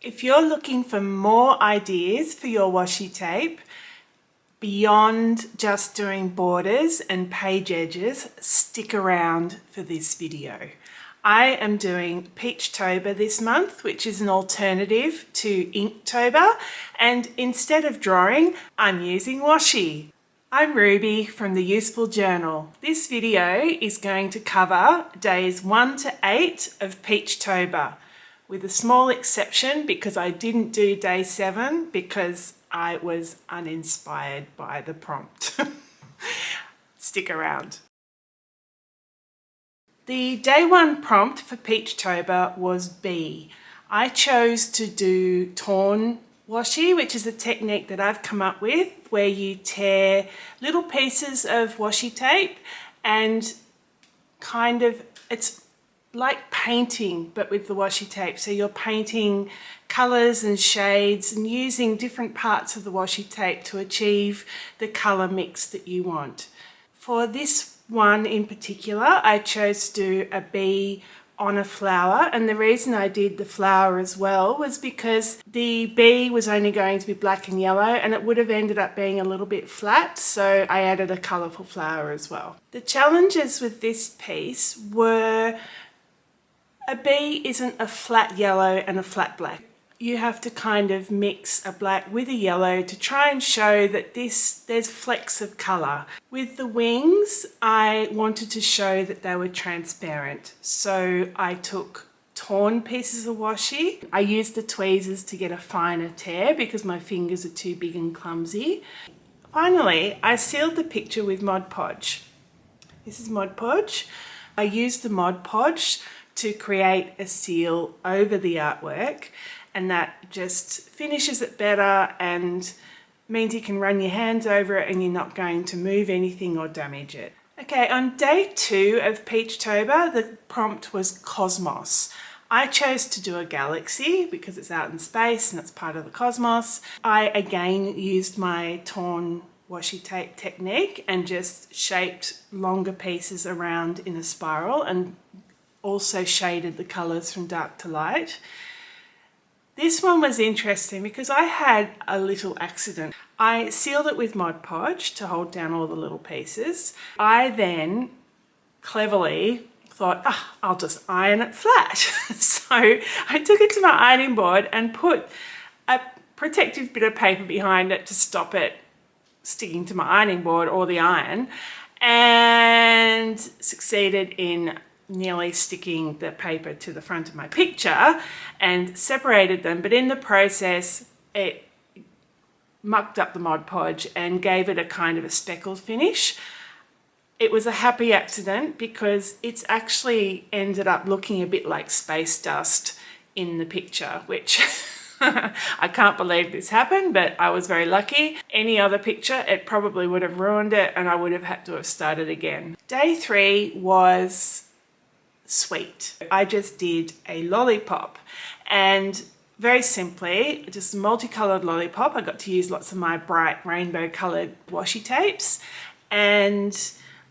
If you're looking for more ideas for your washi tape, beyond just doing borders and page edges, stick around for this video. I am doing Peachtober this month, which is an alternative to Inktober, and instead of drawing, I'm using washi. I'm Ruby from the Useful Journal. This video is going to cover days 1 to 8 of Peachtober, with a small exception because I didn't do day 7 because I was uninspired by the prompt. Stick around. The day 1 prompt for Peachtober was B. I chose to do torn washi, which is a technique that I've come up with where you tear little pieces of washi tape and it's like painting but with the washi tape. So you're painting colours and shades and using different parts of the washi tape to achieve the colour mix that you want. For this one in particular, I chose to do a bee on a flower, and the reason I did the flower as well was because the bee was only going to be black and yellow and it would have ended up being a little bit flat, so I added a colourful flower as well. The challenges with this piece were a bee isn't a flat yellow and a flat black. You have to kind of mix a black with a yellow to try and show that there's flecks of colour. With the wings, I wanted to show that they were transparent. So I took torn pieces of washi. I used the tweezers to get a finer tear because my fingers are too big and clumsy. Finally, I sealed the picture with Mod Podge. This is Mod Podge. I used the Mod Podge to create a seal over the artwork, and that just finishes it better and means you can run your hands over it and you're not going to move anything or damage it. Okay, on day 2 of Peachtober, the prompt was Cosmos. I chose to do a galaxy because it's out in space and it's part of the cosmos. I again used my torn washi tape technique and just shaped longer pieces around in a spiral and also shaded the colours from dark to light. This one was interesting because I had a little accident. I sealed it with Mod Podge to hold down all the little pieces. I then cleverly thought, I'll just iron it flat. So I took it to my ironing board and put a protective bit of paper behind it to stop it sticking to my ironing board or the iron, and succeeded in nearly sticking the paper to the front of my picture and separated them, but in the process it mucked up the Mod Podge and gave it a kind of a speckled finish. It was a happy accident because it's actually ended up looking a bit like space dust in the picture, which I can't believe this happened, but I was very lucky. Any other picture, it probably would have ruined it and I would have had to have started again. Day 3 was sweet. I just did a lollipop, and very simply, just a multicolored lollipop. I got to use lots of my bright rainbow colored washi tapes, and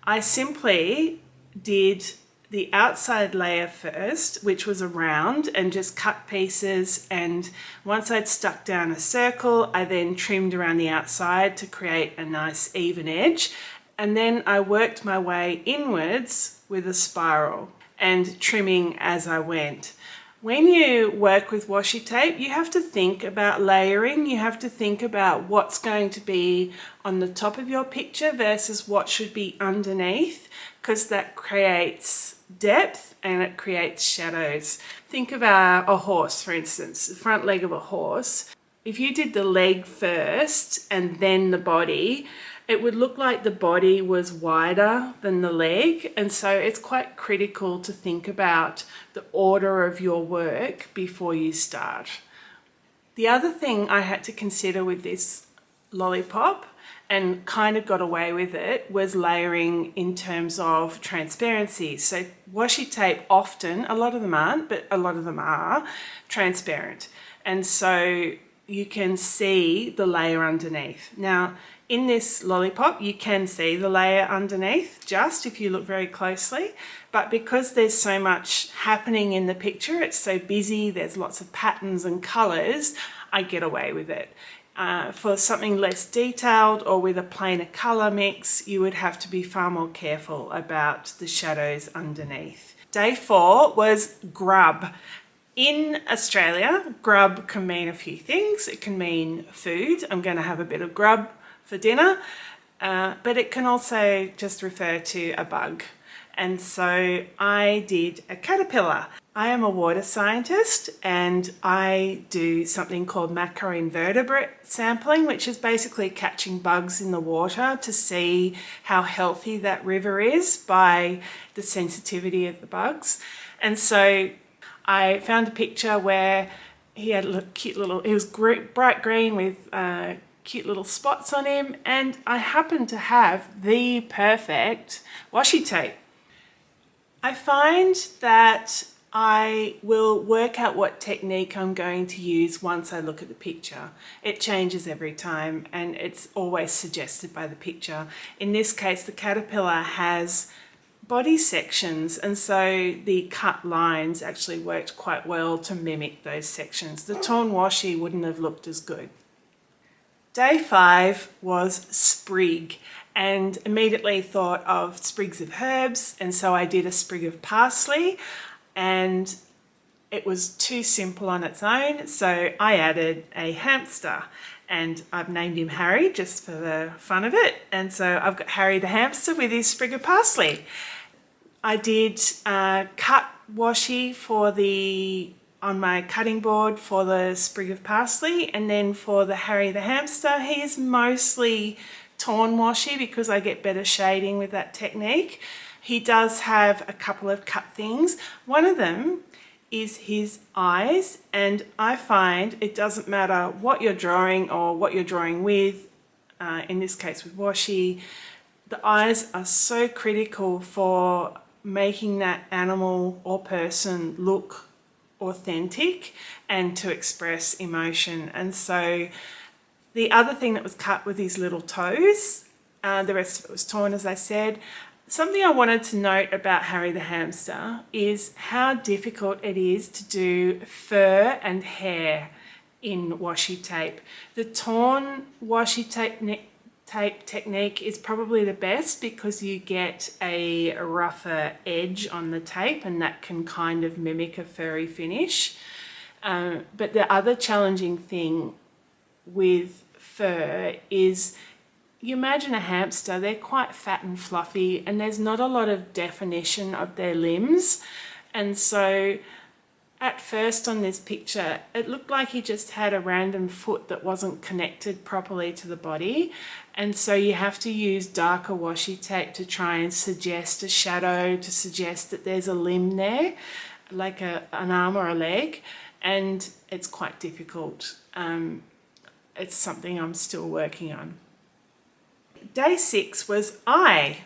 I simply did the outside layer first, which was a round, and just cut pieces, and once I'd stuck down a circle, I then trimmed around the outside to create a nice even edge, and then I worked my way inwards with a spiral and trimming as I went. When you work with washi tape, you have to think about layering. You have to think about what's going to be on the top of your picture versus what should be underneath, because that creates depth and it creates shadows. Think of a horse, for instance, the front leg of a horse. If you did the leg first and then the body, it would look like the body was wider than the leg, and so it's quite critical to think about the order of your work before you start. The other thing I had to consider with this lollipop, and kind of got away with it, was layering in terms of transparency. So washi tape often, a lot of them aren't, but a lot of them are transparent. And so you can see the layer underneath. Now, in this lollipop, you can see the layer underneath, just if you look very closely, but because there's so much happening in the picture, it's so busy, there's lots of patterns and colors, I get away with it. For something less detailed or with a plainer color mix, you would have to be far more careful about the shadows underneath. Day 4 was grub. In Australia, grub can mean a few things. It can mean food. I'm going to have a bit of grub for dinner, but it can also just refer to a bug. And so I did a caterpillar. I am a water scientist and I do something called macroinvertebrate sampling, which is basically catching bugs in the water to see how healthy that river is by the sensitivity of the bugs. And so I found a picture where he had a cute little, he was bright green with cute little spots on him, and I happened to have the perfect washi tape. I find that I will work out what technique I'm going to use once I look at the picture. It changes every time and it's always suggested by the picture. In this case, the caterpillar has body sections, and so the cut lines actually worked quite well to mimic those sections. The torn washi wouldn't have looked as good. Day 5 was sprig, and immediately thought of sprigs of herbs, and so I did a sprig of parsley, and it was too simple on its own, so I added a hamster, and I've named him Harry just for the fun of it, and so I've got Harry the hamster with his sprig of parsley. I did cut washi on my cutting board for the sprig of parsley, and then for the Harry the hamster, he is mostly torn washi because I get better shading with that technique. He does have a couple of cut things. One of them is his eyes, and I find it doesn't matter what you're drawing or what you're drawing with, in this case with washi, the eyes are so critical for making that animal or person look authentic and to express emotion. And so the other thing that was cut was his little toes. The rest of it was torn, as I said. Something I wanted to note about Harry the hamster is how difficult it is to do fur and hair in washi tape. The torn washi tape technique is probably the best because you get a rougher edge on the tape and that can kind of mimic a furry finish. But the other challenging thing with fur is, you imagine a hamster, they're quite fat and fluffy and there's not a lot of definition of their limbs. And so at first on this picture, it looked like he just had a random foot that wasn't connected properly to the body. And so you have to use darker washi tape to try and suggest a shadow, to suggest that there's a limb there, like an arm or a leg. And it's quite difficult. It's something I'm still working on. Day 6 was eye.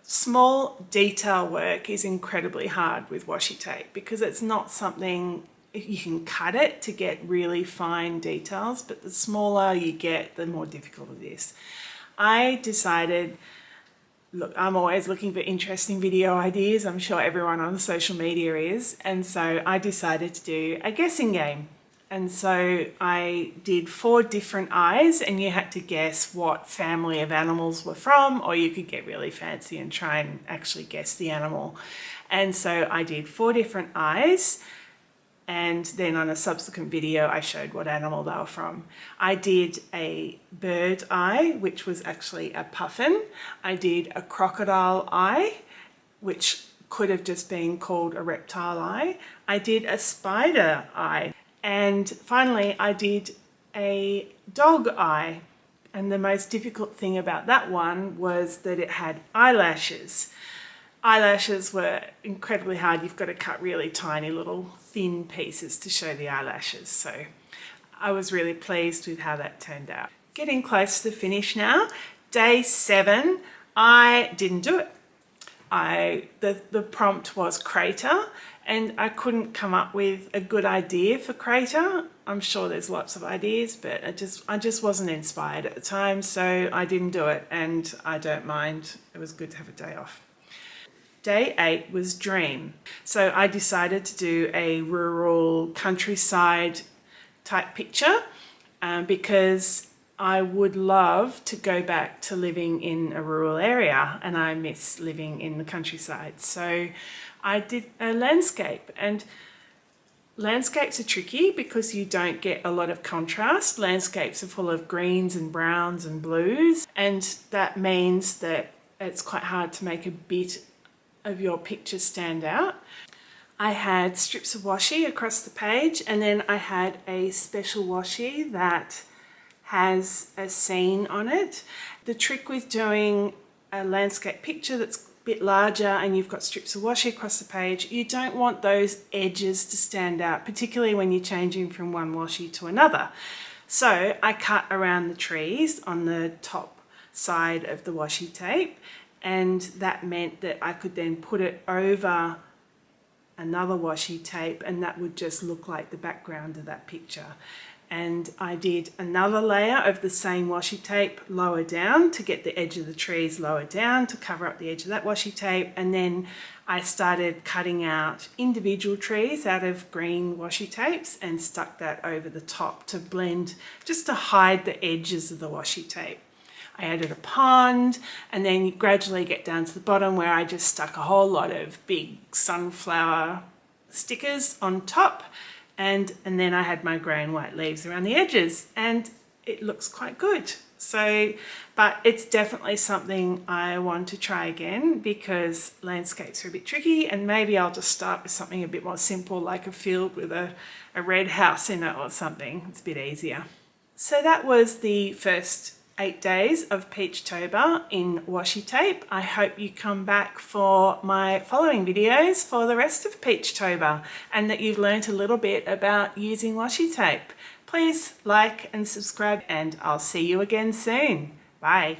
Small detail work is incredibly hard with washi tape because it's not something, you can cut it to get really fine details, but the smaller you get, the more difficult it is. I decided, look, I'm always looking for interesting video ideas. I'm sure everyone on social media is. And so I decided to do a guessing game. And so I did 4 different eyes and you had to guess what family of animals were from, or you could get really fancy and try and actually guess the animal. And so I did 4 different eyes, and then on a subsequent video I showed what animal they were from. I did a bird eye, which was actually a puffin. I did a crocodile eye, which could have just been called a reptile eye. I did a spider eye. And finally, I did a dog eye. And the most difficult thing about that one was that it had eyelashes. Eyelashes were incredibly hard. You've got to cut really tiny little thin pieces to show the eyelashes. So I was really pleased with how that turned out. Getting close to the finish now. Day 7, I didn't do it. The prompt was crater, and I couldn't come up with a good idea for crater. I'm sure there's lots of ideas, but I just wasn't inspired at the time, so I didn't do it, and I don't mind. It was good to have a day off. Day 8 was dream. So I decided to do a rural countryside type picture because I would love to go back to living in a rural area, and I miss living in the countryside. So I did a landscape, and landscapes are tricky because you don't get a lot of contrast. Landscapes are full of greens and browns and blues, and that means that it's quite hard to make a bit of your picture stand out. I had strips of washi across the page, and then I had a special washi that has a scene on it. The trick with doing a landscape picture that's a bit larger and you've got strips of washi across the page, you don't want those edges to stand out, particularly when you're changing from one washi to another. So I cut around the trees on the top side of the washi tape, and that meant that I could then put it over another washi tape, and that would just look like the background of that picture. And I did another layer of the same washi tape lower down to get the edge of the trees lower down to cover up the edge of that washi tape, and then I started cutting out individual trees out of green washi tapes and stuck that over the top to blend, just to hide the edges of the washi tape. I added a pond, and then you gradually get down to the bottom where I just stuck a whole lot of big sunflower stickers on top, and then I had my grey and white leaves around the edges, and it looks quite good. So, but it's definitely something I want to try again because landscapes are a bit tricky, and maybe I'll just start with something a bit more simple, like a field with a red house in it or something. It's a bit easier. So that was the first 8 days of Peachtober in washi tape. I hope you come back for my following videos for the rest of Peachtober, and that you've learnt a little bit about using washi tape. Please like and subscribe, and I'll see you again soon. Bye.